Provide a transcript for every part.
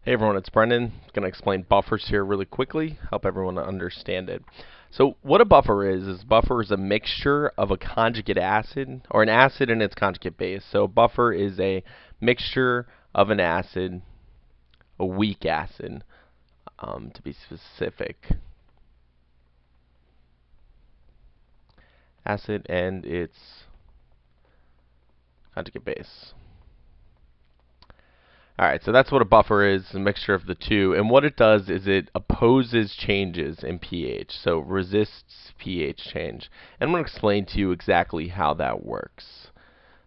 Hey everyone, it's Brendan. I'm going to explain buffers here really quickly, help everyone understand it. So what a buffer is buffer is a mixture of a conjugate acid, or an acid and its conjugate base. So a buffer is a mixture of an acid, a weak acid, to be specific. Acid and its conjugate base. Alright, so that's what a buffer is, a mixture of the two. And what it does is it opposes changes in pH, so resists pH change. And I'm going to explain to you exactly how that works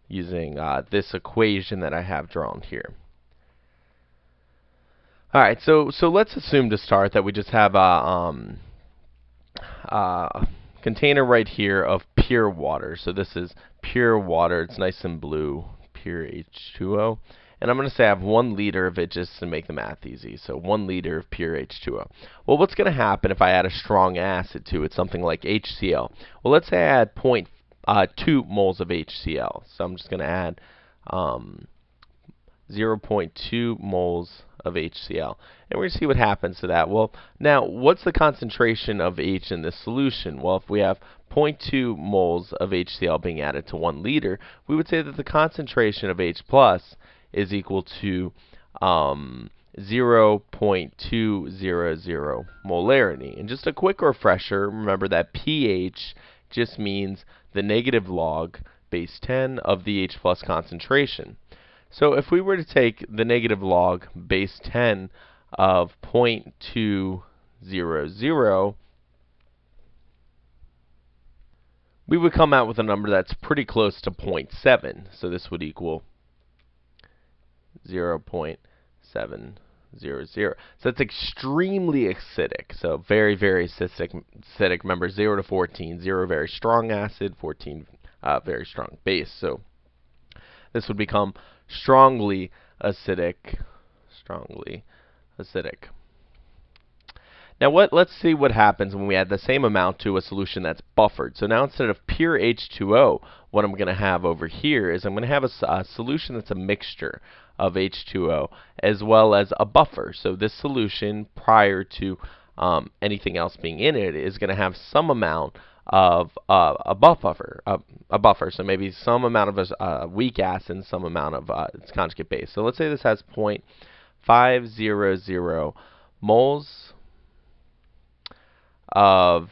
using this equation that I have drawn here. Alright, so let's assume to start that we just have a container right here of pure water. So this is pure water. It's nice and blue, pure H2O. And I'm going to say I have 1 liter of it just to make the math easy. So 1 liter of pure H2O. Well, what's going to happen if I add a strong acid to it, something like HCl? Well, let's say I add 0.2 moles of HCl. So I'm just going to add 0.2 moles of HCl. And we're going to see what happens to that. Well, now, what's the concentration of H in this solution? Well, if we have 0.2 moles of HCl being added to 1 liter, we would say that the concentration of H plus is equal to 0.200 molarity. And just a quick refresher, remember that pH just means the negative log base 10 of the H plus concentration. So if we were to take the negative log base 10 of 0.200, we would come out with a number that's pretty close to 0.7. So this would equal 0.700. So it's extremely acidic. So very, very acidic. Remember, 0 to 14. 0 very strong acid, 14 very strong base. So this would become strongly acidic. Strongly acidic. Now let's see what happens when we add the same amount to a solution that's buffered. So now instead of pure H2O, what I'm going to have over here is I'm going to have a solution that's a mixture of H2O as well as a buffer. So this solution, prior to anything else being in it, is going to have some amount of a buffer. So maybe some amount of a weak acid and some amount of its conjugate base. So let's say this has 0.500 moles of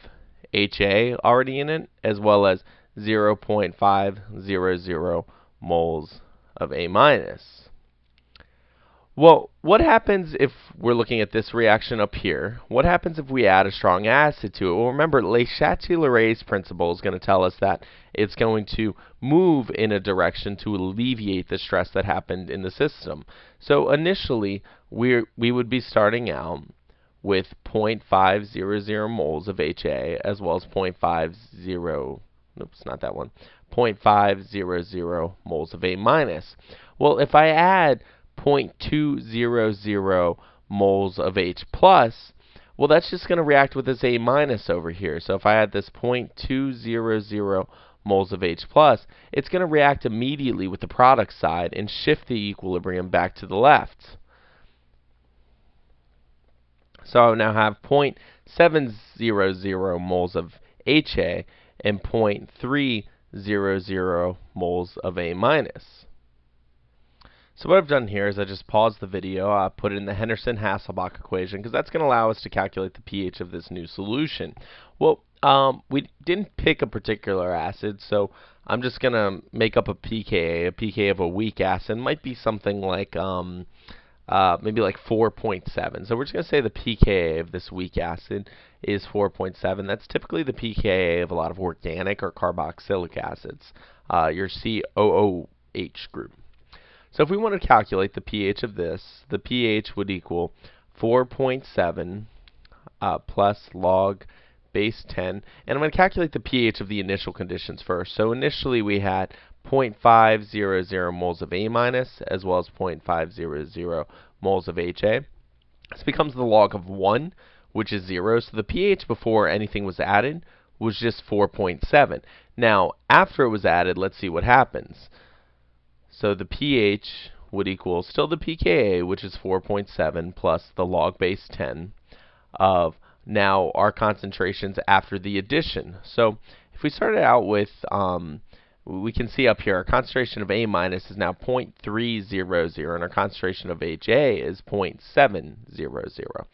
HA already in it, as well as 0.500 moles of A minus. Well, what happens if we're looking at this reaction up here? What happens if we add a strong acid to it? Well, remember, Le Chatelier's principle is going to tell us that it's going to move in a direction to alleviate the stress that happened in the system. So initially, we would be starting out with 0.500 moles of HA as well as 0.50, oops, not that one, 0.500 moles of A minus. Well, if I add 0.200 moles of H plus, well, that's just going to react with this A minus over here. So if I add this 0.200 moles of H plus, it's going to react immediately with the product side and shift the equilibrium back to the left. So I now have 0.700 moles of HA and 0.300 moles of A minus. So what I've done here is I just paused the video, put it in the Henderson-Hasselbalch equation, because that's going to allow us to calculate the pH of this new solution. Well, we didn't pick a particular acid, so I'm just going to make up a pKa. A pKa of a weak acid might be something like maybe like 4.7. So we're just going to say the pKa of this weak acid is 4.7. That's typically the pKa of a lot of organic or carboxylic acids, your COOH group. So if we want to calculate the pH of this, the pH would equal 4.7 plus log base 10. And I'm going to calculate the pH of the initial conditions first. So initially we had 0.500 moles of A minus as well as 0.500 moles of HA. This becomes the log of 1, which is 0. So the pH before anything was added was just 4.7. Now, after it was added, let's see what happens. So the pH would equal still the pKa, which is 4.7 plus the log base 10 of now our concentrations after the addition. So if we started out with, we can see up here our concentration of A minus is now 0.300 and our concentration of HA is 0.700.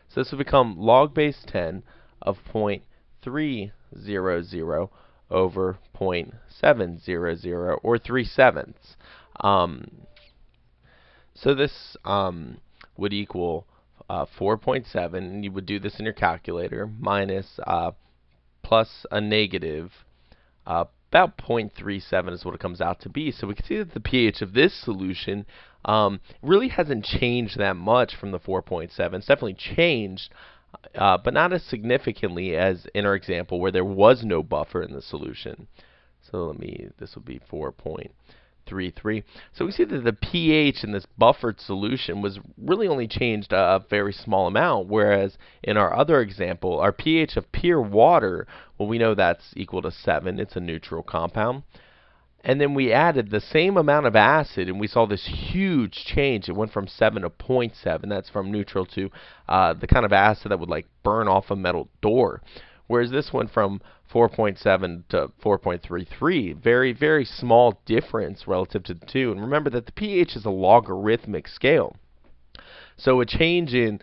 So this will become log base 10 of 0.300 over 0.700 or 3/7. So this would equal 4.7, and you would do this in your calculator, minus plus a negative about 0.37 is what it comes out to be. So we can see that the pH of this solution really hasn't changed that much from the 4.7. It's definitely changed, but not as significantly as in our example where there was no buffer in the solution. So this would be 4.33. So we see that the pH in this buffered solution was really only changed a very small amount, whereas in our other example, our pH of pure water, well, we know that's equal to 7. It's a neutral compound. And then we added the same amount of acid, and we saw this huge change. It went from 7 to 0.7. That's from neutral to the kind of acid that would like burn off a metal door. Whereas this went from 4.7 to 4.33. Very, very small difference relative to the two. And remember that the pH is a logarithmic scale. So a change in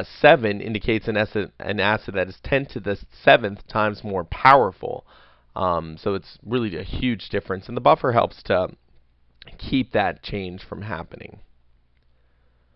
7 indicates an acid that is 10 to the 7th times more powerful. So it's really a huge difference, and the buffer helps to keep that change from happening.